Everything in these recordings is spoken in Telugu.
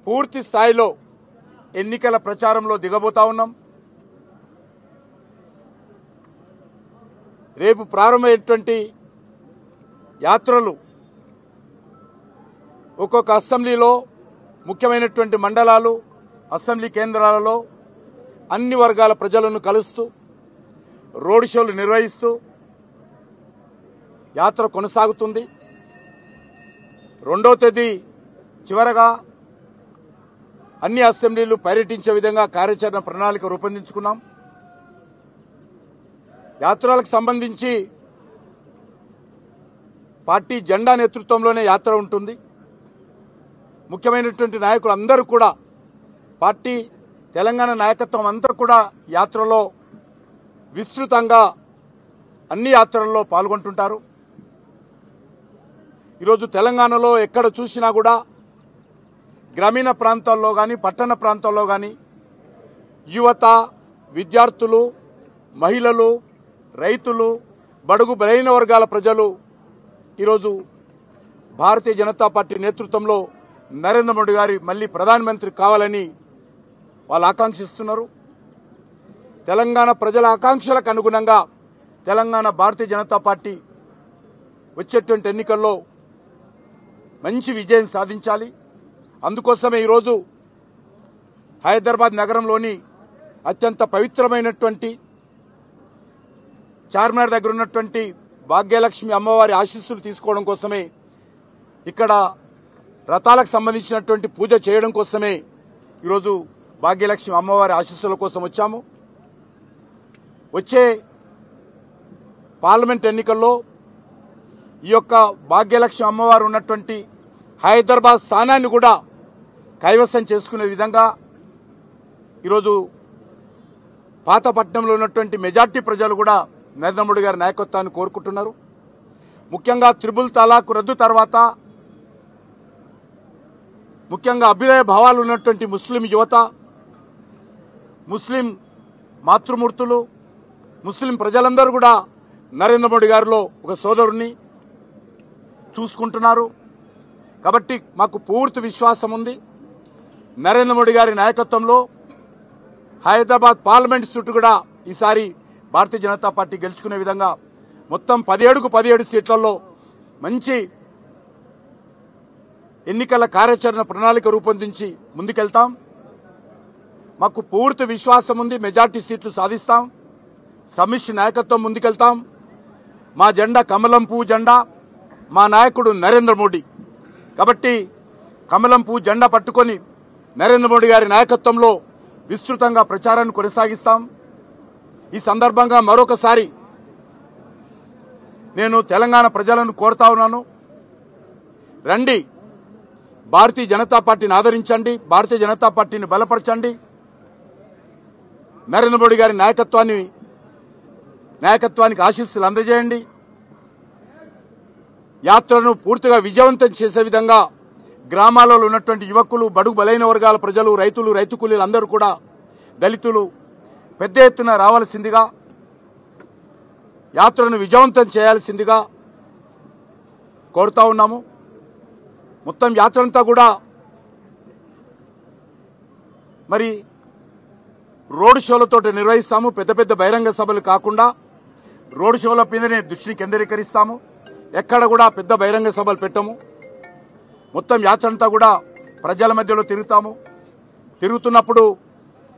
పూర్తి స్థాయిలో ఎన్నికల ప్రచారంలో దిగబోతా ఉన్నాం. రేపు ప్రారంభమయ్యేటువంటి యాత్రలు ఒక్కొక్క అసెంబ్లీలో ముఖ్యమైనటువంటి మండలాలు అసెంబ్లీ కేంద్రాలలో అన్ని వర్గాల ప్రజలను కలుస్తూ రోడ్ షోలు నిర్వహిస్తూ యాత్ర కొనసాగుతుంది. 2వ తేదీ చివరగా అన్ని అసెంబ్లీలు పర్యటించే విధంగా కార్యాచరణ ప్రణాళిక రూపొందించుకున్నాం. యాత్రలకు సంబంధించి పార్టీ జెండా నేతృత్వంలోనే యాత్ర ఉంటుంది. ముఖ్యమైనటువంటి నాయకులు అందరూ కూడా పార్టీ తెలంగాణ నాయకత్వం అంతా కూడా యాత్రలో విస్తృతంగా అన్ని యాత్రల్లో పాల్గొంటుంటారు. ఈరోజు తెలంగాణలో ఎక్కడ చూసినా కూడా గ్రామీణ ప్రాంతాల్లో కానీ పట్టణ ప్రాంతాల్లో కానీ యువత, విద్యార్థులు, మహిళలు, రైతులు, బడుగు బలహీన వర్గాల ప్రజలు ఈరోజు భారతీయ జనతా పార్టీ నేతృత్వంలో నరేంద్ర మోడీ గారి మళ్లీ ప్రధానమంత్రి కావాలని వాళ్ళు ఆకాంక్షిస్తున్నారు. తెలంగాణ ప్రజల ఆకాంక్షలకు అనుగుణంగా తెలంగాణ భారతీయ జనతా పార్టీ వచ్చేటువంటి ఎన్నికల్లో మంచి విజయం సాధించాలి. అందుకోసమే ఈరోజు హైదరాబాద్ నగరంలోని అత్యంత పవిత్రమైనటువంటి చార్మినార్ దగ్గర ఉన్నటువంటి భాగ్యలక్ష్మి అమ్మవారి ఆశీస్సులు తీసుకోవడం కోసమే, ఇక్కడ రథాలకు సంబంధించినటువంటి పూజ చేయడం కోసమే ఈరోజు భాగ్యలక్ష్మి అమ్మవారి ఆశీస్సుల కోసం వచ్చాము. వచ్చే పార్లమెంట్ ఎన్నికల్లో ఈ యొక్క భాగ్యలక్ష్మి అమ్మవారు ఉన్నటువంటి హైదరాబాద్ స్థానాన్ని కూడా కైవసం చేసుకునే విధంగా ఈరోజు పాతపట్నంలో ఉన్నటువంటి మెజార్టీ ప్రజలు కూడా నరేంద్ర మోడీ గారి నాయకత్వాన్ని కోరుకుంటున్నారు. ముఖ్యంగా త్రిపుల్ తలాక్ రద్దు తర్వాత ముఖ్యంగా అభ్యుదయ భావాలు ఉన్నటువంటి ముస్లిం యువత, ముస్లిం మాతృమూర్తులు, ముస్లిం ప్రజలందరూ కూడా నరేంద్ర మోడీ గారిలో ఒక సోదరుని చూసుకుంటున్నారు. కాబట్టి మాకు పూర్తి విశ్వాసం ఉంది. నరేంద్ర మోడీ గారి నాయకత్వంలో హైదరాబాద్ పార్లమెంట్ సీటు కూడా ఈసారి భారతీయ జనతా పార్టీ గెలుచుకునే విధంగా మొత్తం 17కు 17 సీట్లలో మంచి ఎన్నికల కార్యాచరణ ప్రణాళిక రూపొందించి ముందుకెళ్తాం. మాకు పూర్తి విశ్వాసం ఉంది. మెజార్టీ సీట్లు సాధిస్తాం. సమిష్టి నాయకత్వం ముందుకెళ్తాం. మా జెండా కమలం పువ్వు జెండా, మా నాయకుడు నరేంద్ర మోడీ. కాబట్టి కమలం పువ్వు జెండా పట్టుకొని నరేంద్ర మోడీ గారి నాయకత్వంలో విస్తృతంగా ప్రచారాన్ని కొనసాగిస్తాం. ఈ సందర్భంగా మరొకసారి నేను తెలంగాణ ప్రజలను కోరుతా ఉన్నాను, రండి, భారతీయ జనతా పార్టీని ఆదరించండి, భారతీయ జనతా పార్టీని బలపరచండి, నరేంద్ర మోడీ గారి నాయకత్వానికి ఆశీస్సులు అందజేయండి. యాత్రను పూర్తిగా విజయవంతం చేసే విధంగా గ్రామాలలో ఉన్నటువంటి యువకులు, బడుగు బలైన వర్గాల ప్రజలు, రైతులు, రైతు కూలీలు అందరూ కూడా, దళితులు పెద్ద ఎత్తున రావాల్సిందిగా, యాత్రను విజయవంతం చేయాల్సిందిగా కోరుతా ఉన్నాము. మొత్తం యాత్ర అంతా కూడా మరి రోడ్ షోలతో నిర్వహిస్తాము. పెద్ద పెద్ద బహిరంగ సభలు కాకుండా రోడ్ షోల మీదనే దృష్టిని కేంద్రీకరిస్తాము. ఎక్కడ కూడా పెద్ద బహిరంగ సభలు పెట్టము. మొత్తం యాత్ర అంతా కూడా ప్రజల మధ్యలో తిరుగుతాము. తిరుగుతున్నప్పుడు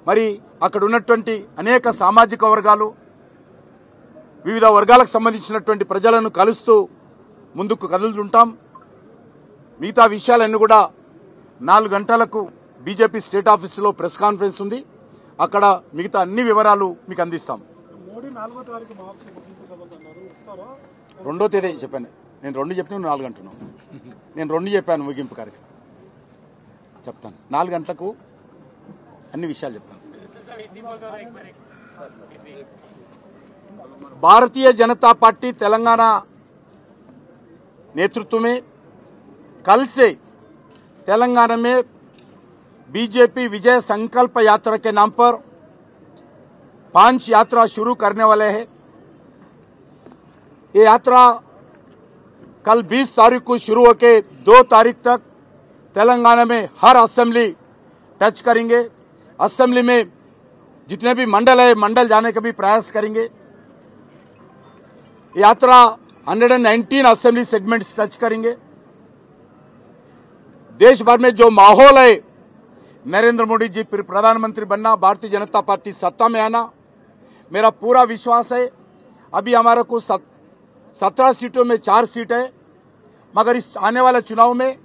మరి అక్కడ ఉన్నటువంటి అనేక సామాజిక వర్గాలు, వివిధ వర్గాలకు సంబంధించినటువంటి ప్రజలను కలుస్తూ ముందుకు కదులుతుంటాం. మిగతా విషయాలన్నీ కూడా 4 గంటలకు బీజేపీ స్టేట్ ఆఫీసులో ప్రెస్ కాన్ఫరెన్స్ ఉంది. అక్కడ మిగతా అన్ని వివరాలు మీకు అందిస్తాం. 2వ తేదీ చెప్పాను. నేను 2 చెప్పిన 4 అంటున్నాను. నేను 2 చెప్పాను ముగింపు కార్యక్రమం. చెప్తాను 4 గంటలకు అన్ని విషయాలు చెప్తాను. भारतीय जनता पार्टी तेलंगाना नेतृत्व में कल से तेलंगाना में बीजेपी विजय संकल्प यात्रा के नाम पर 5 यात्रा शुरू करने वाले हैं। ये यात्रा कल 20 तारीख को शुरू होकर 2 तारीख तक तेलंगाना में हर असेंबली टच करेंगे। असेंबली में जितने भी मंडल है मंडल जाने का भी प्रयास करेंगे। यात्रा 119 असेंबली सेगमेंट्स टच करेंगे। देश भर में जो माहौल है, नरेंद्र मोदी जी फिर प्रधानमंत्री बनना, भारतीय जनता पार्टी सत्ता में आना, मेरा पूरा विश्वास है। अभी हमारे को 17 सीटों में 4 सीट है, मगर इस आने वाले चुनाव में